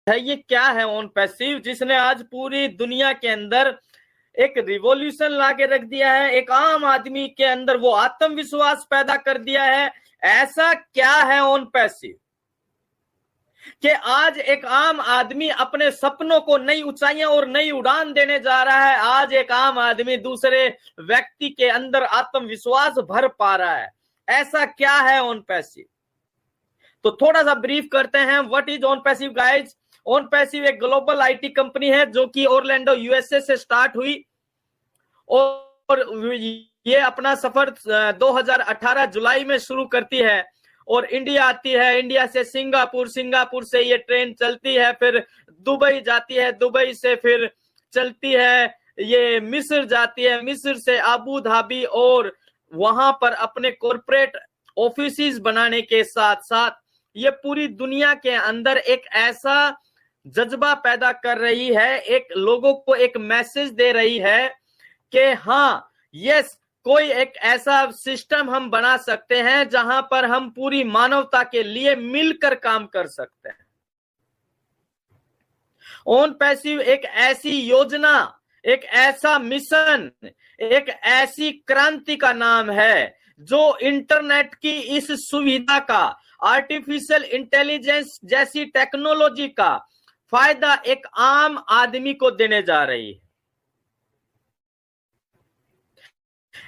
है ये क्या है ऑन पैसिव, जिसने आज पूरी दुनिया के अंदर एक रिवॉल्यूशन लाके रख दिया है, एक आम आदमी के अंदर वो आत्मविश्वास पैदा कर दिया है। ऐसा क्या है ऑन पैसिव कि आज एक आम आदमी अपने सपनों को नई ऊंचाइयां और नई उड़ान देने जा रहा है। आज एक आम आदमी दूसरे व्यक्ति के अंदर आत्मविश्वास भर पा रहा है। ऐसा क्या है ऑन पैसिव? तो थोड़ा सा ब्रीफ करते हैं, what is on passive guys. On passive एक ग्लोबल आईटी कंपनी है जो कि ओरलैंडो यूएसए से स्टार्ट हुई और ये अपना सफर 2018 जुलाई में शुरू करती है और इंडिया आती है। इंडिया से सिंगापुर, सिंगापुर से ये ट्रेन चलती है, फिर दुबई जाती है, दुबई से फिर चलती है ये मिस्र जाती है, मिस्र से अबू धाबी, और वहां पर अपने कॉर्पोरेट ऑफिसेस बनाने के साथ साथ ये पूरी दुनिया के अंदर एक ऐसा जज्बा पैदा कर रही है, एक लोगों को एक मैसेज दे रही है कि हाँ यस, कोई एक ऐसा सिस्टम हम बना सकते हैं जहां पर हम पूरी मानवता के लिए मिलकर काम कर सकते हैं। ऑन पैसिव एक ऐसी योजना, एक ऐसा मिशन, एक ऐसी क्रांति का नाम है जो इंटरनेट की इस सुविधा का, आर्टिफिशियल इंटेलिजेंस जैसी टेक्नोलॉजी का फायदा एक आम आदमी को देने जा रही है।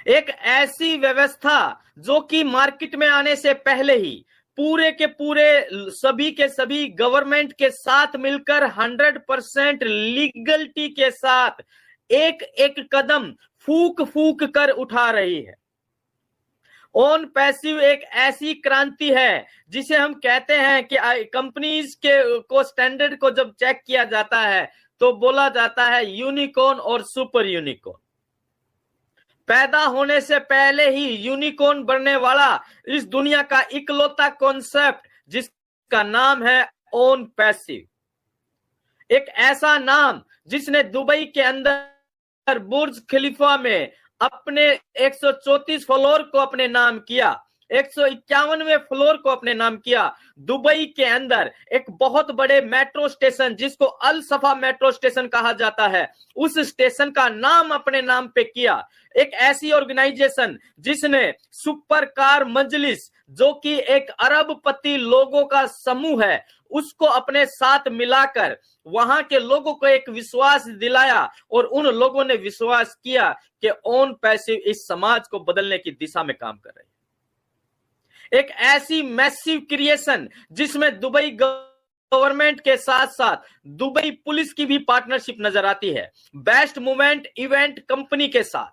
एक ऐसी व्यवस्था जो कि मार्केट में आने से पहले ही पूरे के पूरे सभी के सभी गवर्नमेंट के साथ मिलकर 100% लीगलिटी के साथ एक एक कदम फूक फूक कर उठा रही है। ऑन पैसिव एक ऐसी क्रांति है जिसे हम कहते हैं कि कंपनीज के को स्टैंडर्ड को जब चेक किया जाता है तो बोला जाता है यूनिकॉर्न और सुपर यूनिकॉर्न। पैदा होने से पहले ही यूनिकॉर्न बनने वाला इस दुनिया का इकलौता कॉन्सेप्ट जिसका नाम है ऑन पैसिव। एक ऐसा नाम जिसने दुबई के अंदर बुर्ज खलीफा में अपने 134 फ्लोर को अपने नाम किया, 151वें फ्लोर को अपने नाम किया। दुबई के अंदर एक बहुत बड़े मेट्रो स्टेशन जिसको अल सफा मेट्रो स्टेशन कहा जाता है, उस स्टेशन का नाम अपने नाम पे किया। एक ऐसी ऑर्गेनाइजेशन जिसने सुपर कार मजलिस, जो कि एक अरबपति लोगों का समूह है, उसको अपने साथ मिलाकर वहां के लोगों को एक विश्वास दिलाया और उन लोगों ने विश्वास किया कि ऑन पैसिव इस समाज को बदलने की दिशा में काम कर रही है। एक ऐसी मैसिव क्रिएशन जिसमें दुबई गवर्नमेंट के साथ साथ दुबई पुलिस की भी पार्टनरशिप नजर आती है, बेस्ट मूवमेंट इवेंट कंपनी के साथ,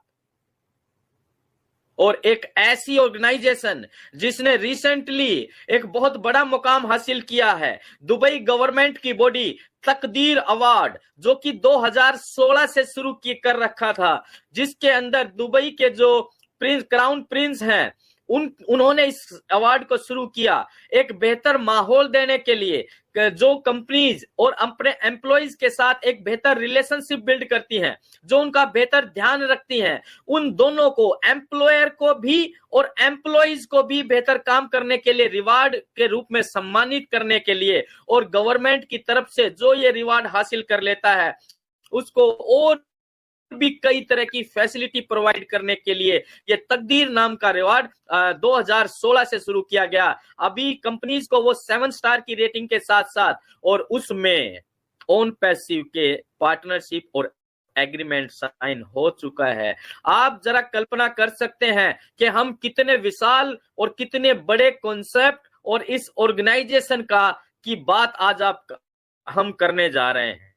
और एक ऐसी ऑर्गेनाइजेशन जिसने रिसेंटली एक बहुत बड़ा मुकाम हासिल किया है, दुबई गवर्नमेंट की बॉडी तकदीर अवार्ड, जो कि 2016 से शुरू कर रखा था, जिसके अंदर दुबई के जो क्राउन प्रिंस हैं उन्होंने इस अवार्ड को शुरू किया एक बेहतर माहौल देने के लिए, जो कंपनीज और अपने एम्प्लॉइज के साथ एक बेहतर रिलेशनशिप बिल्ड करती हैं, जो उनका बेहतर ध्यान रखती हैं, उन दोनों को, एम्प्लॉयर को भी और एम्प्लॉइज को भी बेहतर काम करने के लिए रिवार्ड के रूप में सम्मानित करने के लिए, और गवर्नमेंट की तरफ से जो ये रिवार्ड हासिल कर लेता है उसको और भी कई तरह की फैसिलिटी प्रोवाइड करने के लिए ये तकदीर नाम का रिवार्ड 2016 से शुरू किया गया। अभी कंपनीज को वो 7 स्टार की रेटिंग के साथ साथ, और उसमें ऑन पैसिव के पार्टनरशिप और एग्रीमेंट साइन हो चुका है। आप जरा कल्पना कर सकते हैं कि हम कितने विशाल और कितने बड़े कॉन्सेप्ट और इस ऑर्गेनाइजेशन का की बात आज हम करने जा रहे हैं।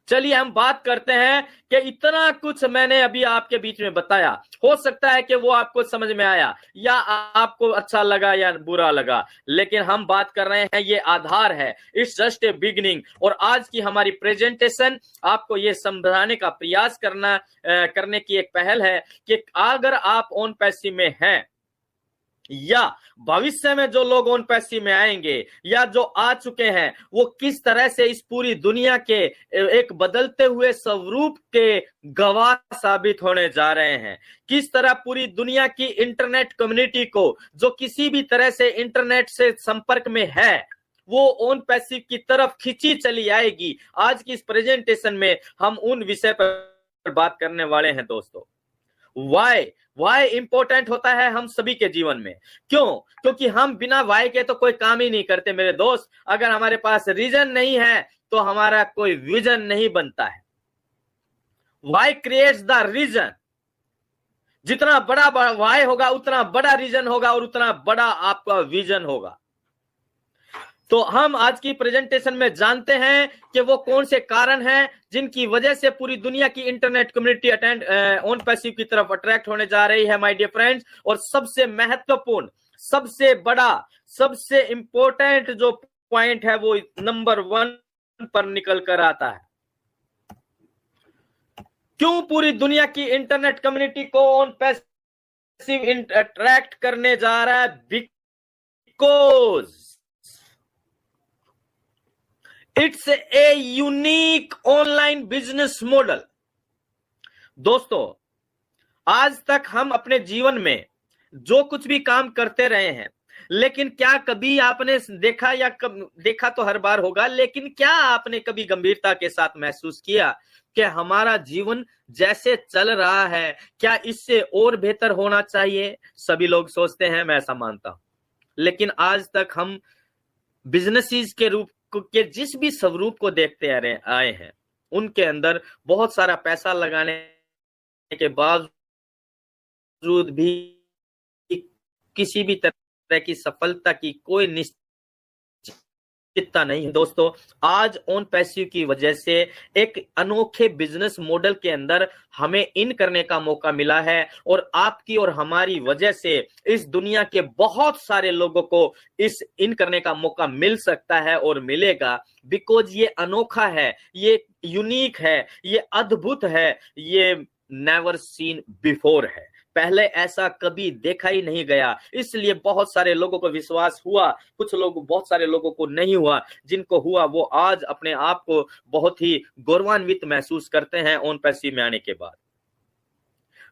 चलिए हम बात करते हैं कि इतना कुछ मैंने अभी आपके बीच में बताया, हो सकता है कि वो आपको समझ में आया या आपको अच्छा लगा या बुरा लगा, लेकिन हम बात कर रहे हैं ये आधार है, इट्स जस्ट ए बिगिनिंग। और आज की हमारी प्रेजेंटेशन आपको ये समझाने का प्रयास करने की एक पहल है कि अगर आप ऑन पैसिव में हैं या भविष्य में जो लोग ऑन पैसिव में आएंगे या जो आ चुके हैं, वो किस तरह से इस पूरी दुनिया के एक बदलते हुए स्वरूप के गवाह साबित होने जा रहे हैं। किस तरह पूरी दुनिया की इंटरनेट कम्युनिटी को, जो किसी भी तरह से इंटरनेट से संपर्क में है, वो ओन पैसिव की तरफ खींची चली आएगी। आज की इस प्रेजेंटेशन में हम उन विषय पर बात करने वाले हैं दोस्तों। वाई इंपॉर्टेंट होता है हम सभी के जीवन में। क्यों? क्योंकि हम बिना वाई के तो कोई काम ही नहीं करते मेरे दोस्त। अगर हमारे पास रीजन नहीं है तो हमारा कोई विजन नहीं बनता है। Why creates the reason. जितना बड़ा वाई होगा उतना बड़ा रीजन होगा और उतना बड़ा आपका विजन होगा। तो हम आज की प्रेजेंटेशन में जानते हैं कि वो कौन से कारण हैं जिनकी वजह से पूरी दुनिया की इंटरनेट कम्युनिटी ओन पैसिव की तरफ अट्रैक्ट होने जा रही है माय डियर फ्रेंड्स। और सबसे महत्वपूर्ण, सबसे बड़ा, सबसे इंपॉर्टेंट जो पॉइंट है वो नंबर 1 पर निकल कर आता है। क्यों पूरी दुनिया की इंटरनेट कम्युनिटी को ओन पैसिव अट्रैक्ट करने जा रहा है? Because it's a unique online business model. दोस्तों, आज तक हम अपने जीवन में जो कुछ भी काम करते रहे हैं, लेकिन क्या कभी आपने देखा, या देखा तो हर बार होगा, लेकिन क्या आपने कभी गंभीरता के साथ महसूस किया कि हमारा जीवन जैसे चल रहा है क्या इससे और बेहतर होना चाहिए? सभी लोग सोचते हैं, मैं ऐसा मानता हूं। लेकिन आज तक हम बिजनेसेस के रूप के जिस भी स्वरूप को देखते आए हैं, उनके अंदर बहुत सारा पैसा लगाने के बावजूद भी किसी भी तरह की सफलता की कोई निश्चितता नहीं है। दोस्तों, आज ओन पैसिव की वजह से एक अनोखे बिजनेस मॉडल के अंदर हमें इन करने का मौका मिला है, और आपकी और हमारी वजह से इस दुनिया के बहुत सारे लोगों को इस इन करने का मौका मिल सकता है और मिलेगा। बिकॉज ये अनोखा है, ये यूनिक है, ये अद्भुत है, ये नेवर सीन बिफोर है। पहले ऐसा कभी देखा ही नहीं गया। इसलिए बहुत सारे लोगों को विश्वास हुआ, बहुत सारे लोगों को नहीं हुआ। जिनको हुआ वो आज अपने आप को बहुत ही गौरवान्वित महसूस करते हैं ओन पैसिव में आने के बाद।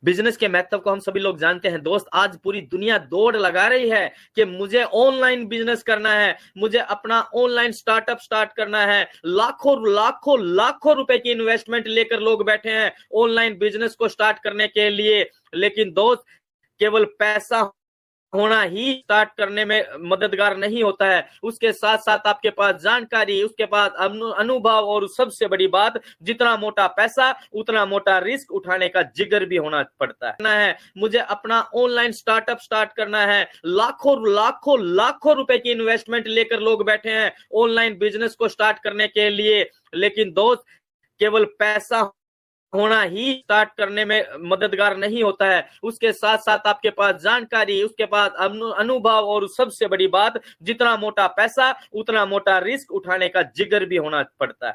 बिजनेस के महत्व को हम सभी लोग जानते हैं दोस्त। आज पूरी दुनिया दौड़ लगा रही है कि मुझे ऑनलाइन बिजनेस करना है, मुझे अपना ऑनलाइन स्टार्टअप स्टार्ट करना है। लाखों लाखों लाखों रुपए की इन्वेस्टमेंट लेकर लोग बैठे हैं ऑनलाइन बिजनेस को स्टार्ट करने के लिए। लेकिन दोस्त, केवल पैसा होना ही स्टार्ट करने में मददगार नहीं होता है। उसके साथ साथ आपके पास जानकारी, उसके पास अनुभव, और सबसे बड़ी बात, जितना मोटा पैसा उतना मोटा रिस्क उठाने का जिगर भी होना पड़ता है। मुझे अपना ऑनलाइन स्टार्टअप स्टार्ट करना है। लाखों लाखों लाखों रुपए की इन्वेस्टमेंट लेकर लोग बैठे हैं ऑनलाइन बिजनेस को स्टार्ट करने के लिए। लेकिन दोस्त, केवल पैसा होना ही स्टार्ट करने में मददगार नहीं होता है। उसके साथ साथ आपके पास जानकारी, उसके पास अनुभव, और सबसे बड़ी बात, जितना मोटा पैसा उतना मोटा रिस्क उठाने का जिगर भी होना पड़ता है।